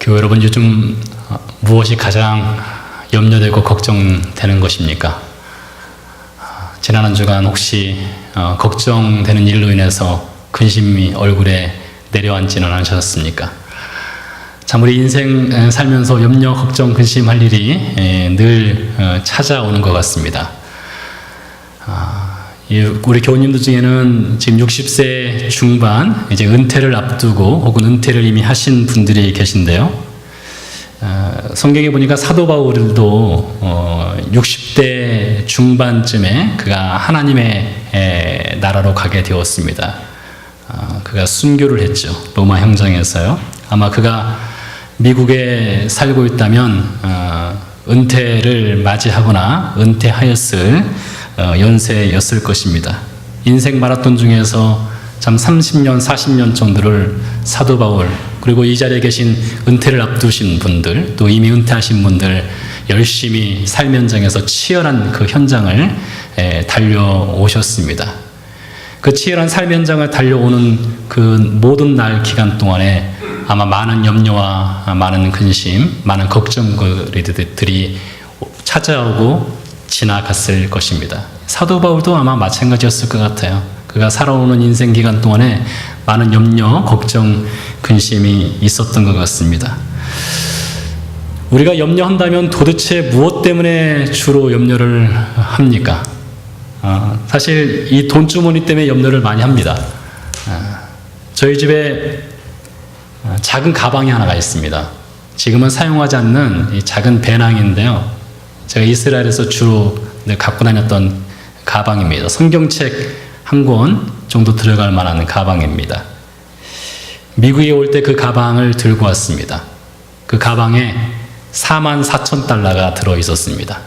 교회 여러분, 요즘 무엇이 가장 염려되고 걱정되는 것입니까? 지난 한 주간 혹시 걱정되는 일로 인해서 근심이 얼굴에 내려앉지는 않으셨습니까? 참 우리 인생 살면서 염려, 걱정, 근심할 일이 늘 찾아오는 것 같습니다. 우리 교우님들 중에는 지금 60세 중반, 이제 은퇴를 앞두고 혹은 은퇴를 이미 하신 분들이 계신데요. 성경에 보니까 사도 바울도 60대 중반쯤에 그가 하나님의 나라로 가게 되었습니다. 그가 순교를 했죠. 로마 형정에서요. 아마 그가 미국에 살고 있다면 은퇴를 맞이하거나 은퇴하였을 연세였을 것입니다. 인생 마라톤 중에서 참 30년, 40년 정도를 사도 바울, 그리고 이 자리에 계신 은퇴를 앞두신 분들, 또 이미 은퇴하신 분들 열심히 삶 현장에서 치열한 그 현장을 달려오셨습니다. 그 치열한 삶 현장을 달려오는 그 모든 날 기간 동안에 아마 많은 염려와 많은 근심, 많은 걱정거리들이 찾아오고 지나갔을 것입니다. 사도 바울도 아마 마찬가지였을 것 같아요. 그가 살아오는 인생 기간 동안에 많은 염려, 걱정, 근심이 있었던 것 같습니다. 우리가 염려한다면 도대체 무엇 때문에 주로 염려를 합니까? 사실 이 돈주머니 때문에 염려를 많이 합니다. 저희 집에 작은 가방이 하나가 있습니다. 지금은 사용하지 않는 이 작은 배낭인데요. 제가 이스라엘에서 주로 갖고 다녔던 가방입니다. 성경책 한 권 정도 들어갈 만한 가방입니다. 미국에 올 때 그 가방을 들고 왔습니다. 그 가방에 44,000달러가 들어 있었습니다.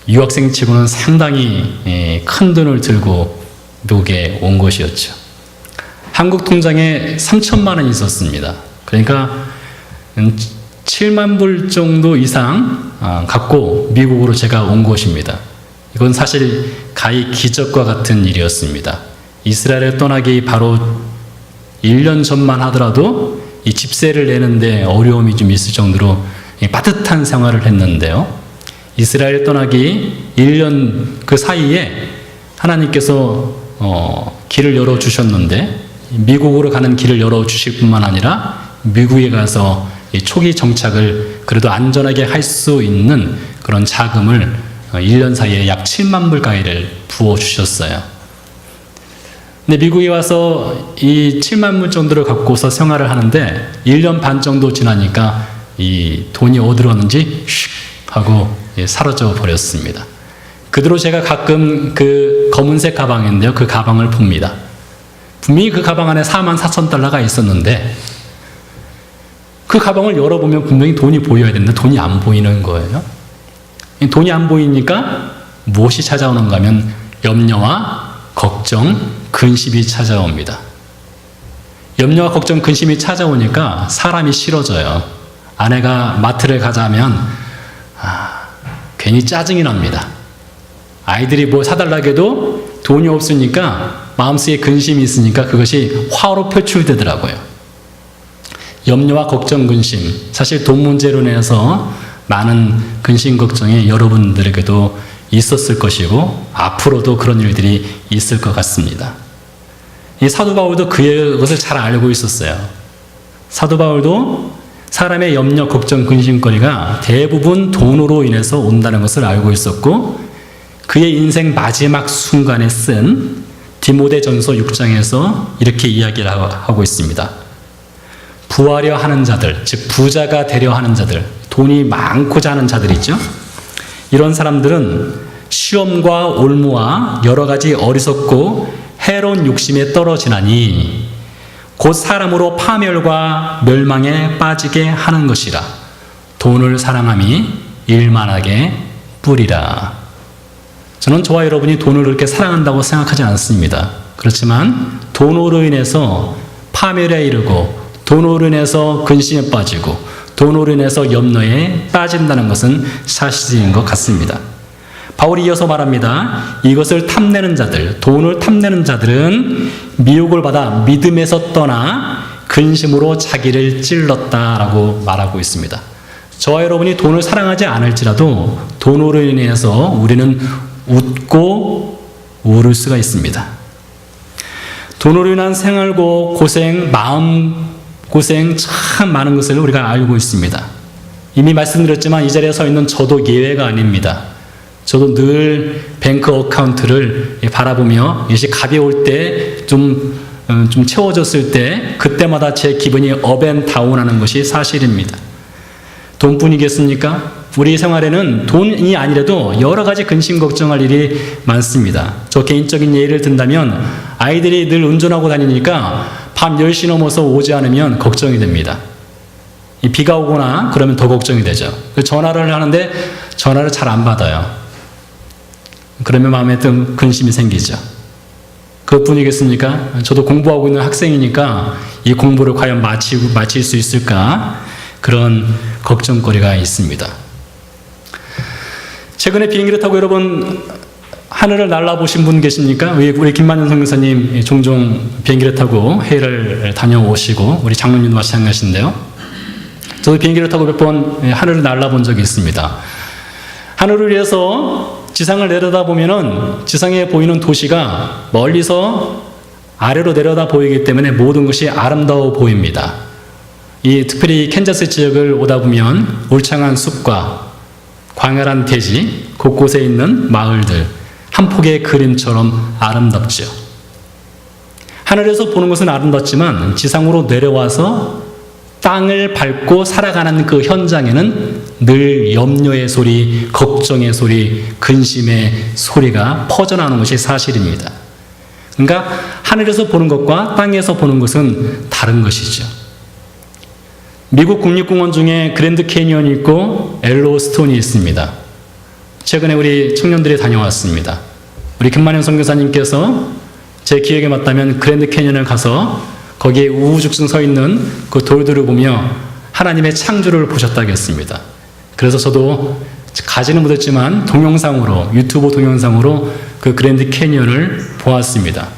유학생 치고는 상당히 큰 돈을 들고 미국에 온 것이었죠. 한국 통장에 3천만 원이 있었습니다. 그러니까 7만 불 정도 이상 갖고 미국으로 제가 온 것입니다. 이건 사실 가히 기적과 같은 일이었습니다. 이스라엘에 떠나기 바로 1년 전만 하더라도 이 집세를 내는데 어려움이 좀 있을 정도로 빠듯한 생활을 했는데요. 이스라엘 떠나기 1년 그 사이에 하나님께서 길을 열어주셨는데, 미국으로 가는 길을 열어주실 뿐만 아니라 미국에 가서 초기 정착을 그래도 안전하게 할 수 있는 그런 자금을 1년 사이에 약 7만 불 가까이를 부어주셨어요. 근데 미국에 와서 이 7만 불 정도를 갖고서 생활을 하는데 1년 반 정도 지나니까 이 돈이 어디로 갔는지 슉 하고 사라져 버렸습니다. 그대로 제가 가끔 그 검은색 가방인데요. 그 가방을 봅니다. 분명히 그 가방 안에 44,000달러가 있었는데 그 가방을 열어보면 분명히 돈이 보여야 되는데 돈이 안 보이는 거예요. 돈이 안 보이니까 무엇이 찾아오는가 하면 염려와 걱정, 근심이 찾아옵니다. 염려와 걱정, 근심이 찾아오니까 사람이 싫어져요. 아내가 마트를 가자면 괜히 짜증이 납니다. 아이들이 뭐 사달라고 해도 돈이 없으니까 마음속에 근심이 있으니까 그것이 화로 표출되더라고요. 염려와 걱정, 근심, 사실 돈 문제로 인해서 많은 근심, 걱정이 여러분들에게도 있었을 것이고 앞으로도 그런 일들이 있을 것 같습니다. 이 사도 바울도 그것을 잘 알고 있었어요. 사도 바울도 사람의 염려, 걱정, 근심거리가 대부분 돈으로 인해서 온다는 것을 알고 있었고, 그의 인생 마지막 순간에 쓴 디모데전서 6장에서 이렇게 이야기를 하고 있습니다. 부하려 하는 자들, 즉 부자가 되려 하는 자들, 돈이 많고자 하는 자들 있죠. 이런 사람들은 시험과 올무와 여러 가지 어리석고 해로운 욕심에 떨어지나니 곧 사람으로 파멸과 멸망에 빠지게 하는 것이라. 돈을 사랑함이 일만하게 뿌리라. 저는 저와 여러분이 돈을 그렇게 사랑한다고 생각하지 않습니다. 그렇지만 돈으로 인해서 파멸에 이르고 돈으로 인해서 근심에 빠지고 돈으로 인해서 염려에 빠진다는 것은 사실인 것 같습니다. 바울이 이어서 말합니다. 이것을 탐내는 자들, 돈을 탐내는 자들은 미혹을 받아 믿음에서 떠나 근심으로 자기를 찔렀다라고 말하고 있습니다. 저와 여러분이 돈을 사랑하지 않을지라도 돈으로 인해서 우리는 웃고 울을 수가 있습니다. 돈으로 인한 생활고 고생, 마음 고생 참 많은 것을 우리가 알고 있습니다. 이미 말씀드렸지만 이 자리에 서 있는 저도 예외가 아닙니다. 저도 늘 뱅크 어카운트를 바라보며 이것이 가벼울 때 좀 채워졌을 때 그때마다 제 기분이 업앤다운하는 것이 사실입니다. 돈뿐이겠습니까? 우리 생활에는 돈이 아니라도 여러 가지 근심 걱정할 일이 많습니다. 저 개인적인 예를 든다면 아이들이 늘 운전하고 다니니까 밤 10시 넘어서 오지 않으면 걱정이 됩니다. 비가 오거나 그러면 더 걱정이 되죠. 전화를 하는데 전화를 잘 안 받아요. 그러면 마음에 좀 근심이 생기죠. 그것뿐이겠습니까? 저도 공부하고 있는 학생이니까 이 공부를 과연 마칠 수 있을까? 그런 걱정거리가 있습니다. 최근에 비행기를 타고 여러분 하늘을 날아보신 분 계십니까? 우리 김만현 선교사님 종종 비행기를 타고 해외를 다녀오시고 우리 장로님도 마찬가지인데요. 저도 비행기를 타고 몇 번 하늘을 날아본 적이 있습니다. 하늘을 위해서 지상을 내려다보면은 지상에 보이는 도시가 멀리서 아래로 내려다 보이기 때문에 모든 것이 아름다워 보입니다. 특별히 캔자스 지역을 오다 보면 울창한 숲과 광활한 대지, 곳곳에 있는 마을들, 한 폭의 그림처럼 아름답죠. 하늘에서 보는 것은 아름답지만 지상으로 내려와서 땅을 밟고 살아가는 그 현장에는 늘 염려의 소리, 걱정의 소리, 근심의 소리가 퍼져나오는 것이 사실입니다. 그러니까 하늘에서 보는 것과 땅에서 보는 것은 다른 것이죠. 미국 국립공원 중에 그랜드 캐니언이 있고 엘로스톤이 있습니다. 최근에 우리 청년들이 다녀왔습니다. 우리 김만현 선교사님께서 제 기억에 맞다면 그랜드 캐니언을 가서 거기에 우후죽순 서 있는 그 돌들을 보며 하나님의 창조를 보셨다고 했습니다. 그래서 저도 가지는 못했지만 동영상으로, 유튜브 동영상으로 그 그랜드 캐니언을 보았습니다.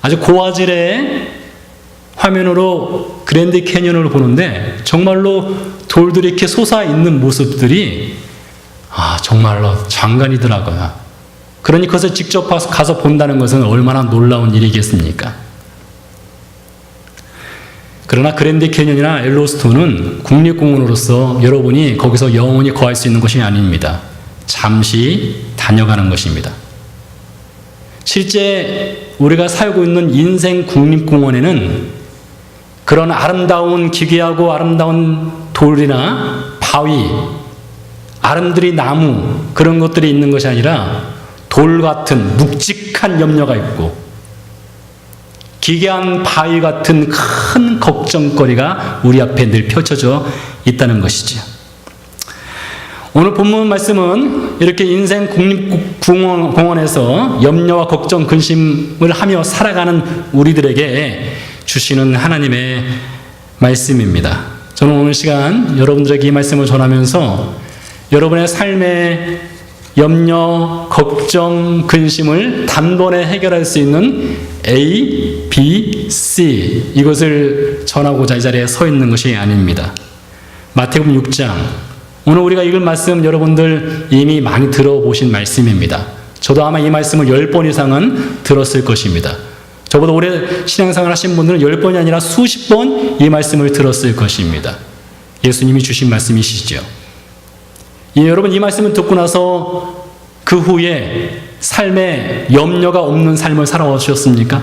아주 고화질의 화면으로 그랜드 캐니언을 보는데 정말로 돌들이 이렇게 솟아있는 모습들이 정말로 장관이더라고요. 그러니 그것을 직접 가서 본다는 것은 얼마나 놀라운 일이겠습니까? 그러나 그랜드 캐니언이나 엘로스톤은 국립공원으로서 여러분이 거기서 영원히 거할 수 있는 것이 아닙니다. 잠시 다녀가는 것입니다. 실제 우리가 살고 있는 인생 국립공원에는 그런 아름다운 기괴하고 아름다운 돌이나 바위, 아름드리 나무 그런 것들이 있는 것이 아니라 돌 같은 묵직한 염려가 있고 기괴한 바위 같은 큰 걱정거리가 우리 앞에 늘 펼쳐져 있다는 것이죠. 오늘 본문 말씀은 이렇게 인생 국립공원에서 염려와 걱정, 근심을 하며 살아가는 우리들에게 주시는 하나님의 말씀입니다. 저는 오늘 시간 여러분들에게 이 말씀을 전하면서 여러분의 삶의 염려, 걱정, 근심을 단번에 해결할 수 있는 A, B, C 이것을 전하고자 이 자리에 서 있는 것이 아닙니다. 마태복음 6장 오늘 우리가 읽을 말씀 여러분들 이미 많이 들어보신 말씀입니다. 저도 아마 이 말씀을 10번 이상은 들었을 것입니다. 저보다 오래 신앙생활 하신 분들은 10번이 아니라 수십 번 이 말씀을 들었을 것입니다. 예수님이 주신 말씀이시죠. 여러분 이 말씀을 듣고 나서 그 후에 삶에 염려가 없는 삶을 살아오셨습니까?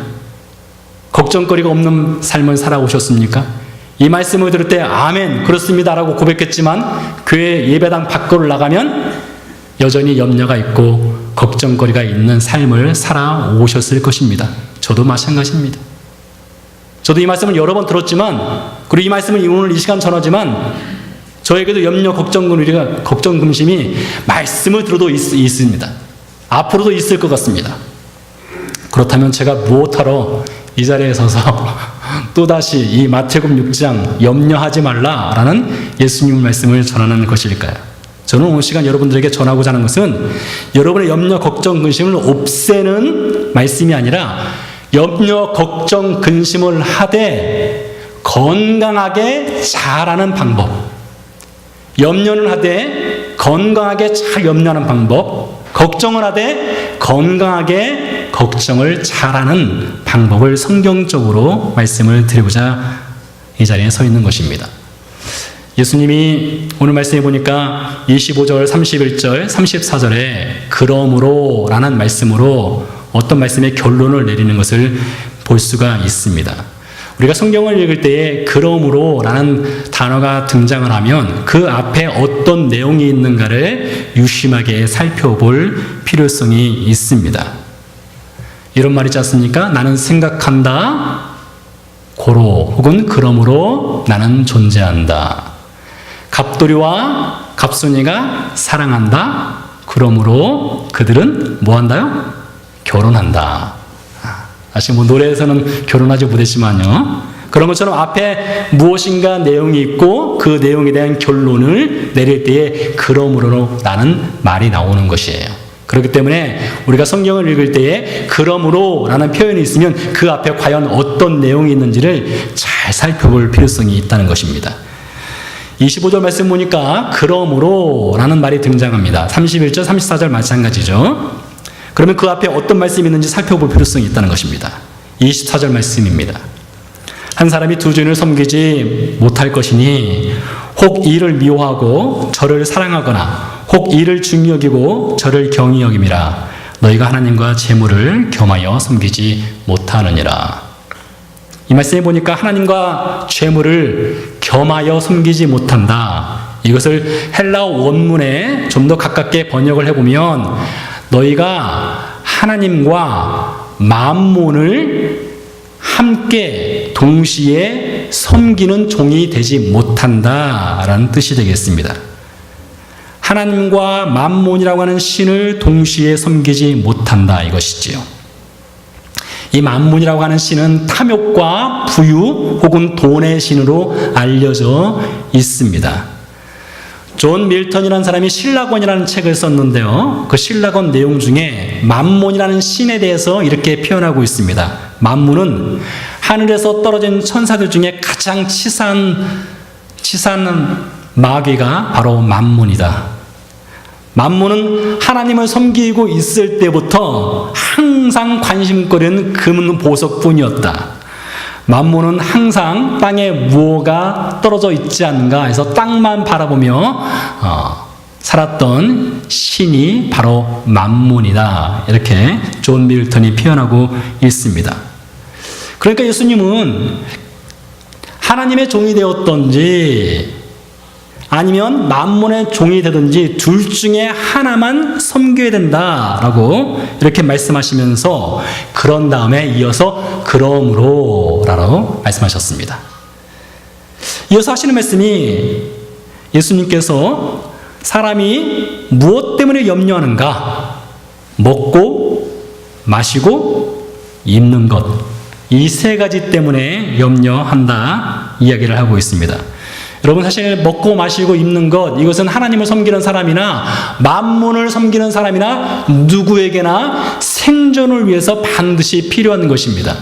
걱정거리가 없는 삶을 살아오셨습니까? 이 말씀을 들을 때 아멘 그렇습니다 라고 고백했지만 교회 예배당 밖으로 나가면 여전히 염려가 있고 걱정거리가 있는 삶을 살아오셨을 것입니다. 저도 마찬가지입니다. 저도 이 말씀을 여러 번 들었지만 그리고 이 말씀을 오늘 이 시간 전하지만 저에게도 염려, 걱정, 근심이 말씀을 들어도 있습니다. 앞으로도 있을 것 같습니다. 그렇다면 제가 무엇하러 이 자리에 서서 또다시 이 마태복음 6장 염려하지 말라라는 예수님 말씀을 전하는 것일까요? 저는 오늘 시간 여러분들에게 전하고자 하는 것은 여러분의 염려, 걱정, 근심을 없애는 말씀이 아니라 염려, 걱정, 근심을 하되 건강하게 자라는 방법. 염려를 하되 건강하게 잘 염려하는 방법. 걱정을 하되 건강하게 걱정을 잘하는 방법을 성경적으로 말씀을 드리고자 이 자리에 서 있는 것입니다. 예수님이 오늘 말씀해 보니까 25절, 31절, 34절에 그러므로 라는 말씀으로 어떤 말씀의 결론을 내리는 것을 볼 수가 있습니다. 우리가 성경을 읽을 때에 그러므로 라는 단어가 등장을 하면 그 앞에 어떤 내용이 있는가를 유심하게 살펴볼 필요성이 있습니다. 이런 말 있지 않습니까? 나는 생각한다. 고로 혹은 그러므로 나는 존재한다. 갑돌이와 갑순이가 사랑한다. 그러므로 그들은 뭐 한다요? 결혼한다. 사실 뭐 노래에서는 결혼하지 못했지만요. 그런 것처럼 앞에 무엇인가 내용이 있고 그 내용에 대한 결론을 내릴 때에 그러므로 라는 말이 나오는 것이에요. 그렇기 때문에 우리가 성경을 읽을 때에 그러므로 라는 표현이 있으면 그 앞에 과연 어떤 내용이 있는지를 잘 살펴볼 필요성이 있다는 것입니다. 25절 말씀 보니까 그러므로 라는 말이 등장합니다. 31절, 34절 마찬가지죠. 그러면 그 앞에 어떤 말씀이 있는지 살펴볼 필요성이 있다는 것입니다. 24절 말씀입니다. 한 사람이 두 주인을 섬기지 못할 것이니 혹 이를 미워하고 저를 사랑하거나 혹 이를 중히 여기고 저를 경히 여김이라. 너희가 하나님과 재물을 겸하여 섬기지 못하느니라. 이 말씀에 보니까 하나님과 재물을 겸하여 섬기지 못한다. 이것을 헬라어 원문에 좀 더 가깝게 번역을 해보면 너희가 하나님과 만몬을 함께 동시에 섬기는 종이 되지 못한다라는 뜻이 되겠습니다. 하나님과 만몬이라고 하는 신을 동시에 섬기지 못한다 이것이지요. 이 만몬이라고 하는 신은 탐욕과 부유 혹은 돈의 신으로 알려져 있습니다. 존 밀턴이라는 사람이 신라권이라는 책을 썼는데요. 그 신라권 내용 중에 만몬이라는 신에 대해서 이렇게 표현하고 있습니다. 만몬은 하늘에서 떨어진 천사들 중에 가장 치사한 마귀가 바로 만몬이다. 만몬은 하나님을 섬기고 있을 때부터 항상 관심거리는 금 보석뿐이었다. 만몬은 항상 땅에 무엇가 떨어져 있지 않은가 해서 땅만 바라보며 살았던 신이 바로 만몬이다. 이렇게 존 밀턴이 표현하고 있습니다. 그러니까 예수님은 하나님의 종이 되었던지 아니면 만몬의 종이 되든지 둘 중에 하나만 섬겨야 된다라고 이렇게 말씀하시면서 그런 다음에 이어서 그러므로 라고 말씀하셨습니다. 이어서 하시는 말씀이 예수님께서 사람이 무엇 때문에 염려하는가? 먹고 마시고 입는 것. 이 세 가지 때문에 염려한다 이야기를 하고 있습니다. 여러분 사실 먹고 마시고 입는 것 이것은 하나님을 섬기는 사람이나 만몬을 섬기는 사람이나 누구에게나 생존을 위해서 반드시 필요한 것입니다.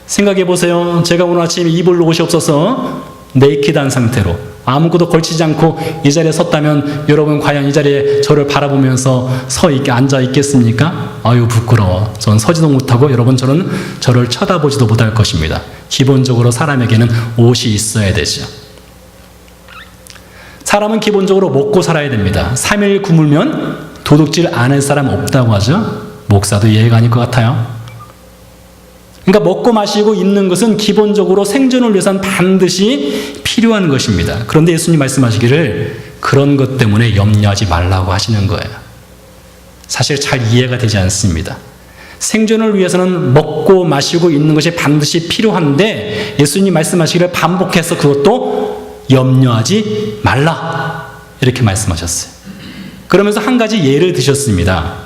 생각해 보세요. 제가 오늘 아침에 입을 옷이 없어서 네이키드한 상태로 아무것도 걸치지 않고 이 자리에 섰다면 여러분 과연 이 자리에 저를 바라보면서 앉아 있겠습니까? 아유 부끄러워. 전 서지도 못하고 여러분 저를 쳐다보지도 못할 것입니다. 기본적으로 사람에게는 옷이 있어야 되죠. 사람은 기본적으로 먹고 살아야 됩니다. 3일 굶으면 도둑질 안 할 사람 없다고 하죠. 목사도 이해가 아닐 것 같아요. 그러니까 먹고 마시고 입는 것은 기본적으로 생존을 위해서는 반드시 필요한 것입니다. 그런데 예수님 말씀하시기를 그런 것 때문에 염려하지 말라고 하시는 거예요. 사실 잘 이해가 되지 않습니다. 생존을 위해서는 먹고 마시고 입는 것이 반드시 필요한데 예수님 말씀하시기를 반복해서 그것도 염려하지 말라 이렇게 말씀하셨어요. 그러면서 한 가지 예를 드셨습니다.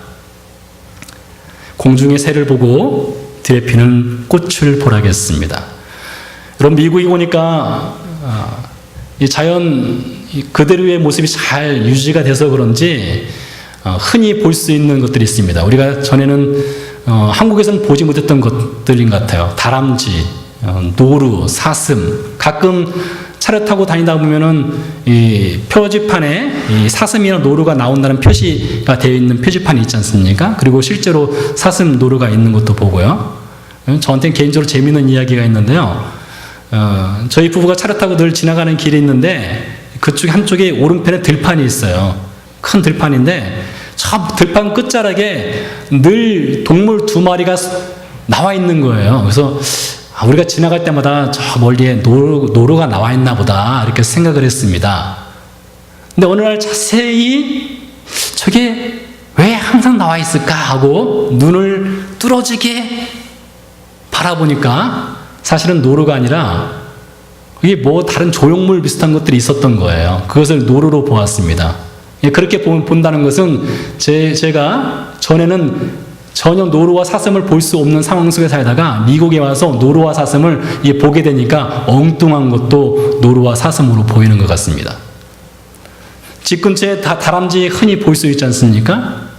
공중의 새를 보고 들에 피는 꽃을 보라겠습니다. 여러분 미국에 오니까 이 자연 그대로의 모습이 잘 유지가 돼서 그런지 흔히 볼 수 있는 것들이 있습니다. 우리가 전에는 한국에서는 보지 못했던 것들인 것 같아요. 다람쥐, 노루, 사슴. 가끔 차를 타고 다니다 보면은 이 표지판에 이 사슴이나 노루가 나온다는 표시가 되어 있는 표지판이 있지 않습니까? 그리고 실제로 사슴, 노루가 있는 것도 보고요. 저한테는 개인적으로 재미있는 이야기가 있는데요. 저희 부부가 차를 타고 늘 지나가는 길이 있는데 그쪽 한쪽에 오른편에 들판이 있어요. 큰 들판인데 저 들판 끝자락에 늘 동물 2마리가 나와 있는 거예요. 그래서 우리가 지나갈 때마다 저 멀리에 노루가 나와 있나 보다 이렇게 생각을 했습니다. 근데 어느 날 자세히 저게 왜 항상 나와 있을까 하고 눈을 뚫어지게 바라보니까 사실은 노루가 아니라 이게 뭐 다른 조형물 비슷한 것들이 있었던 거예요. 그것을 노루로 보았습니다. 그렇게 본다는 것은 제가 전에는 전혀 노루와 사슴을 볼 수 없는 상황 속에 살다가 미국에 와서 노루와 사슴을 보게 되니까 엉뚱한 것도 노루와 사슴으로 보이는 것 같습니다. 집 근처에 다람쥐 흔히 볼 수 있지 않습니까?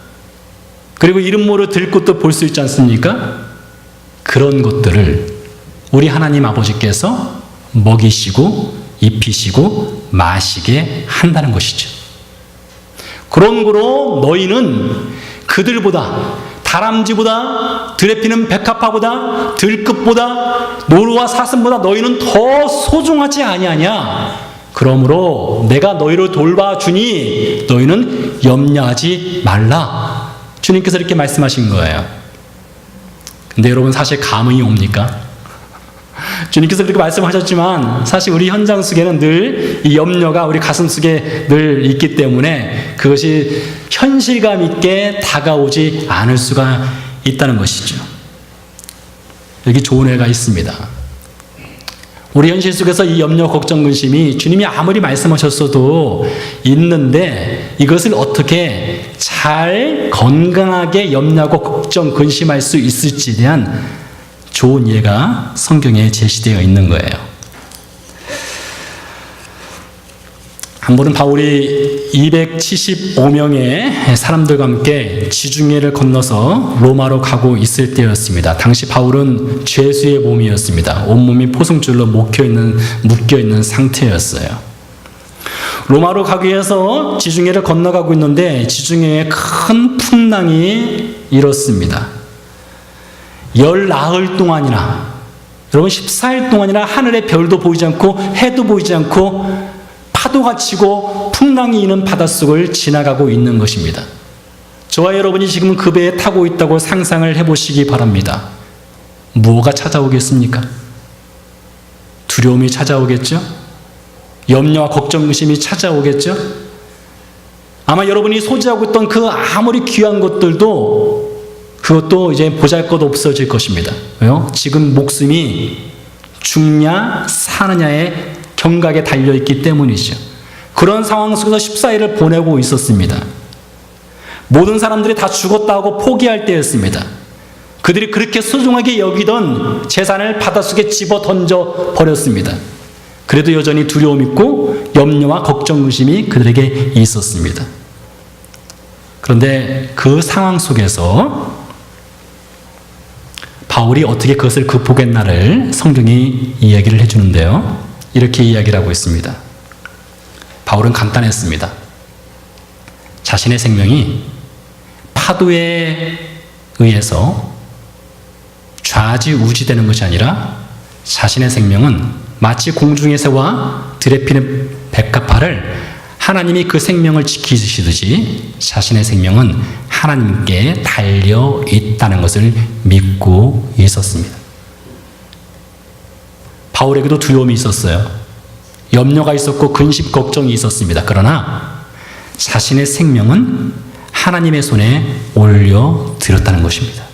그리고 이름 모를 들꽃도 볼 수 있지 않습니까? 그런 것들을 우리 하나님 아버지께서 먹이시고 입히시고 마시게 한다는 것이죠. 그런 거로 너희는 그들보다 다람쥐보다 들에 피는 백합화보다 들끝보다 노루와 사슴보다 너희는 더 소중하지 아니하냐. 그러므로 내가 너희를 돌봐주니 너희는 염려하지 말라. 주님께서 이렇게 말씀하신 거예요. 근데 여러분 사실 감흥이 옵니까? 주님께서 그렇게 말씀하셨지만 사실 우리 현장 속에는 늘 이 염려가 우리 가슴 속에 늘 있기 때문에 그것이 현실감 있게 다가오지 않을 수가 있다는 것이죠. 여기 좋은 애가 있습니다. 우리 현실 속에서 이 염려, 걱정, 근심이 주님이 아무리 말씀하셨어도 있는데 이것을 어떻게 잘 건강하게 염려하고 걱정, 근심할 수 있을지에 대한 좋은 예가 성경에 제시되어 있는 거예요. 한 번은 바울이 275명의 사람들과 함께 지중해를 건너서 로마로 가고 있을 때였습니다. 당시 바울은 죄수의 몸이었습니다. 온몸이 포승줄로 묶여있는 상태였어요. 로마로 가기 위해서 지중해를 건너가고 있는데 지중해에 큰 풍랑이 일었습니다. 14흘 동안이나, 여러분 14일 동안이나 하늘의 별도 보이지 않고 해도 보이지 않고 파도가 치고 풍랑이 이는 바닷속을 지나가고 있는 것입니다. 저와 여러분이 지금 그 배에 타고 있다고 상상을 해보시기 바랍니다. 뭐가 찾아오겠습니까? 두려움이 찾아오겠죠? 염려와 걱정, 의심이 찾아오겠죠? 아마 여러분이 소지하고 있던 그 아무리 귀한 것들도 그것도 이제 보잘것 없어질 것입니다. 왜요? 지금 목숨이 죽냐 사느냐의 경각에 달려있기 때문이죠. 그런 상황 속에서 14일을 보내고 있었습니다. 모든 사람들이 다 죽었다고 포기할 때였습니다. 그들이 그렇게 소중하게 여기던 재산을 바닷속에 집어 던져 버렸습니다. 그래도 여전히 두려움 있고 염려와 걱정, 의심이 그들에게 있었습니다. 그런데 그 상황 속에서 바울이 어떻게 그것을 극복했나를 성경이 이야기를 해주는데요. 이렇게 이야기를 하고 있습니다. 바울은 간단했습니다. 자신의 생명이 파도에 의해서 좌지우지되는 것이 아니라 자신의 생명은 마치 공중의 새와 들에 피는 백합화를 하나님이 그 생명을 지키시듯이 자신의 생명은 하나님께 달려 있다는 것을 믿고 있었습니다. 바울에게도 두려움이 있었어요. 염려가 있었고 근심, 걱정이 있었습니다. 그러나 자신의 생명은 하나님의 손에 올려드렸다는 것입니다.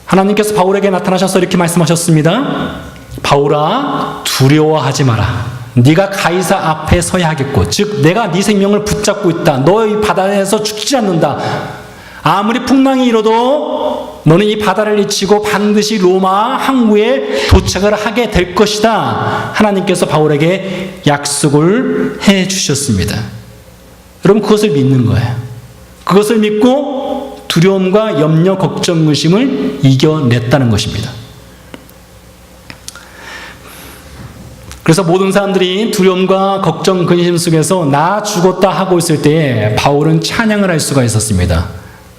하나님께서 바울에게 나타나셔서 이렇게 말씀하셨습니다. 바울아, 두려워하지 마라. 네가 가이사 앞에 서야 하겠고, 즉 내가 네 생명을 붙잡고 있다. 너 이 바다에서 죽지 않는다. 아무리 풍랑이 일어도 너는 이 바다를 잊히고 반드시 로마 항구에 도착을 하게 될 것이다. 하나님께서 바울에게 약속을 해 주셨습니다. 여러분 그것을 믿는 거예요. 그것을 믿고 두려움과 염려, 걱정, 근심을 이겨냈다는 것입니다. 그래서 모든 사람들이 두려움과 걱정, 근심 속에서 나 죽었다 하고 있을 때에 바울은 찬양을 할 수가 있었습니다.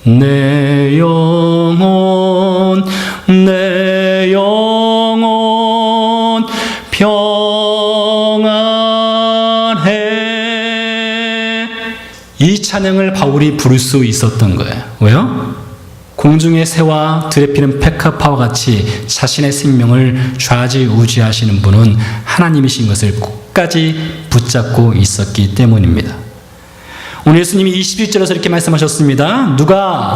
내 영혼 평안해. 이 찬양을 바울이 부를 수 있었던 거예요. 왜요? 공중의 새와 들에 피는 백합화와 같이 자신의 생명을 좌지우지하시는 분은 하나님이신 것을 끝까지 붙잡고 있었기 때문입니다. 오늘 예수님이 21절에서 이렇게 말씀하셨습니다.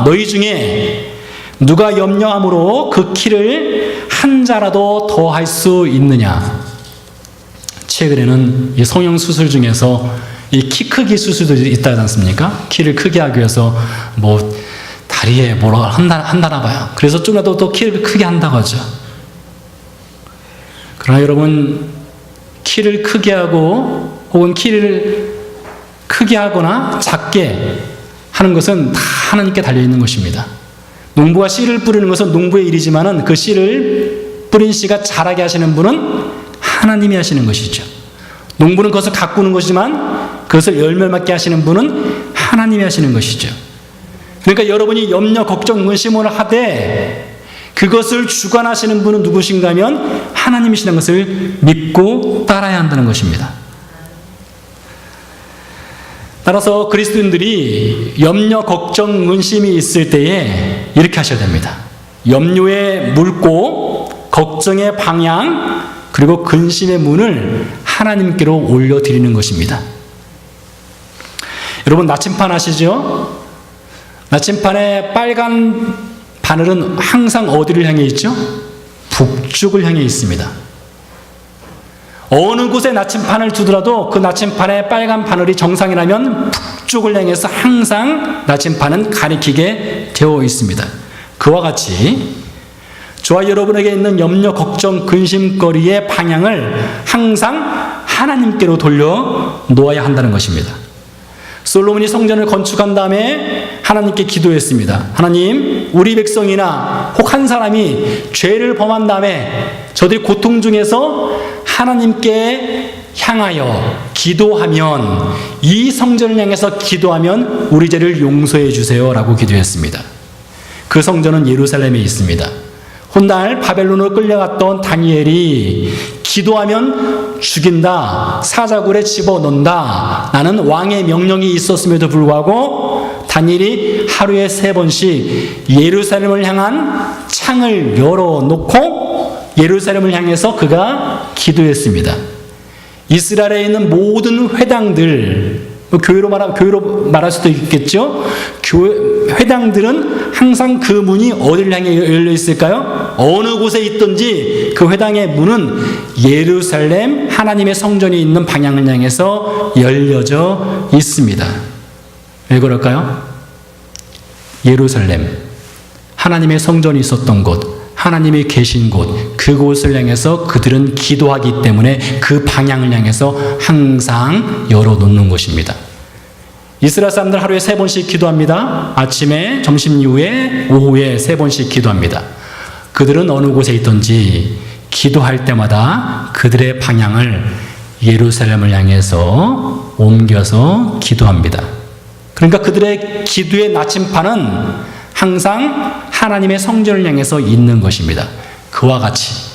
너희 중에 누가 염려함으로 그 키를 한 자라도 더 할 수 있느냐. 최근에는 이 성형 수술 중에서 이 키 크기 수술도 있다지 않습니까? 키를 크게 하기 위해서 다리에 뭐라 한다나 봐요. 그래서 좀이라도 더 키를 크게 한다고 하죠. 그러나 여러분, 키를 크게 하고 혹은 키를 크게 하거나 작게 하는 것은 다 하나님께 달려있는 것입니다. 농부가 씨를 뿌리는 것은 농부의 일이지만은 그 씨를 뿌린 씨가 자라게 하시는 분은 하나님이 하시는 것이죠. 농부는 그것을 가꾸는 것이지만 그것을 열매 맺게 하시는 분은 하나님이 하시는 것이죠. 그러니까 여러분이 염려, 걱정, 근심을 하되 그것을 주관하시는 분은 누구신가 하면 하나님이시는 것을 믿고 따라야 한다는 것입니다. 따라서 그리스도인들이 염려, 걱정, 근심이 있을 때에 이렇게 하셔야 됩니다. 염려의 물고 걱정의 방향 그리고 근심의 문을 하나님께로 올려드리는 것입니다. 여러분 나침판 아시죠? 나침판의 빨간 바늘은 항상 어디를 향해 있죠? 북쪽을 향해 있습니다. 어느 곳에 나침판을 두더라도 그 나침판의 빨간 바늘이 정상이라면 북쪽을 향해서 항상 나침판은 가리키게 되어 있습니다. 그와 같이 저와 여러분에게 있는 염려, 걱정, 근심거리의 방향을 항상 하나님께로 돌려 놓아야 한다는 것입니다. 솔로몬이 성전을 건축한 다음에 하나님께 기도했습니다. 하나님, 우리 백성이나 혹 한 사람이 죄를 범한 다음에 저들이 고통 중에서 하나님께 향하여 기도하면, 이 성전을 향해서 기도하면 우리 죄를 용서해 주세요 라고 기도했습니다. 그 성전은 예루살렘에 있습니다. 훗날 바벨론으로 끌려갔던 다니엘이 기도하면 죽인다, 사자굴에 집어넣는다 라는 왕의 명령이 있었음에도 불구하고 다니엘이 하루에 3번씩 예루살렘을 향한 창을 열어놓고 예루살렘을 향해서 그가 기도했습니다. 이스라엘에 있는 모든 회당들, 교회로 말할 수도 있겠죠. 회당들은 항상 그 문이 어디를 향해 열려 있을까요? 어느 곳에 있든지 그 회당의 문은 예루살렘 하나님의 성전이 있는 방향을 향해서 열려져 있습니다. 왜 그럴까요? 예루살렘, 하나님의 성전이 있었던 곳, 하나님이 계신 곳, 그곳을 향해서 그들은 기도하기 때문에 그 방향을 향해서 항상 열어놓는 것입니다. 이스라엘 사람들 하루에 3번씩 기도합니다. 아침에, 점심 이후에, 오후에 3번씩 기도합니다. 그들은 어느 곳에 있든지 기도할 때마다 그들의 방향을 예루살렘을 향해서 옮겨서 기도합니다. 그러니까 그들의 기도의 나침판은 항상 하나님의 성전을 향해서 있는 것입니다. 그와 같이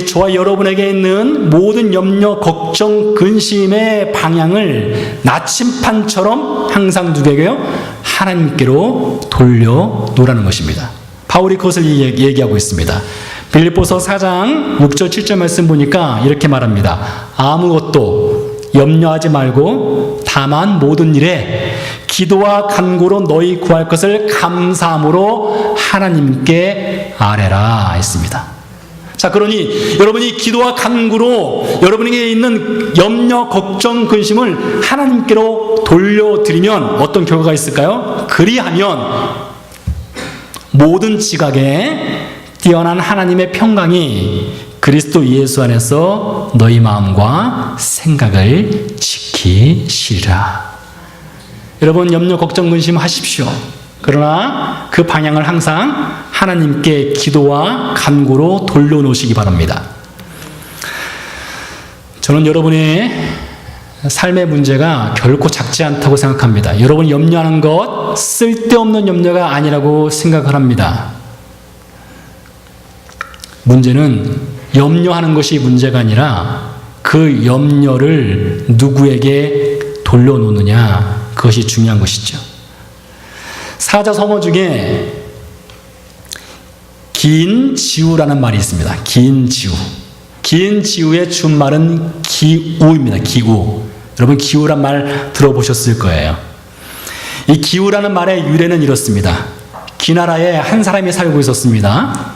저와 여러분에게 있는 모든 염려, 걱정, 근심의 방향을 나침판처럼 항상 누구에게요? 하나님께로 돌려놓으라는 것입니다. 바울이 그것을 얘기하고 있습니다. 빌립보서 4장 6절 7절 말씀 보니까 이렇게 말합니다. 아무것도 염려하지 말고 다만 모든 일에 기도와 간구로 너희 구할 것을 감사함으로 하나님께 아뢰라 했습니다. 자, 그러니 여러분이 기도와 간구로 여러분에게 있는 염려, 걱정, 근심을 하나님께로 돌려드리면 어떤 결과가 있을까요? 그리하면 모든 지각에 뛰어난 하나님의 평강이 그리스도 예수 안에서 너희 마음과 생각을 지키시리라. 여러분 염려, 걱정, 근심 하십시오. 그러나 그 방향을 항상 하나님께 기도와 간구로 돌려놓으시기 바랍니다. 저는 여러분의 삶의 문제가 결코 작지 않다고 생각합니다. 여러분이 염려하는 것 쓸데없는 염려가 아니라고 생각을 합니다. 문제는 염려하는 것이 문제가 아니라 그 염려를 누구에게 돌려놓느냐, 그것이 중요한 것이죠. 사자성어 중에 긴 지우라는 말이 있습니다. 긴 지우. 긴 지우의 준말은 기우입니다. 기우. 여러분 기우란 말 들어보셨을 거예요. 이 기우라는 말의 유래는 이렇습니다. 기나라에 한 사람이 살고 있었습니다.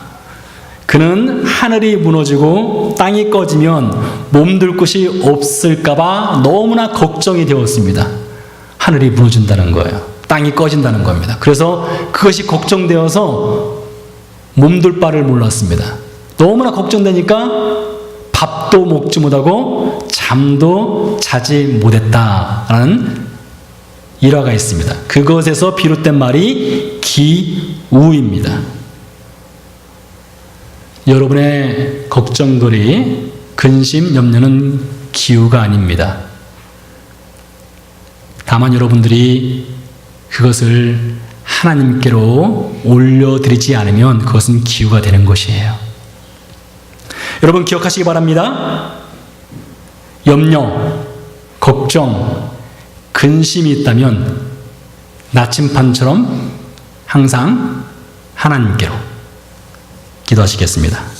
그는 하늘이 무너지고 땅이 꺼지면 몸둘 곳이 없을까봐 너무나 걱정이 되었습니다. 하늘이 무너진다는 거예요. 땅이 꺼진다는 겁니다. 그래서 그것이 걱정되어서 몸둘 바를 몰랐습니다. 너무나 걱정되니까 밥도 먹지 못하고 잠도 자지 못했다라는 일화가 있습니다. 그것에서 비롯된 말이 기우입니다. 여러분의 걱정거리, 근심, 염려는 기우가 아닙니다. 다만 여러분들이 그것을 하나님께로 올려드리지 않으면 그것은 기우가 되는 것이에요. 여러분 기억하시기 바랍니다. 염려, 걱정, 근심이 있다면 나침판처럼 항상 하나님께로 기도하시겠습니다.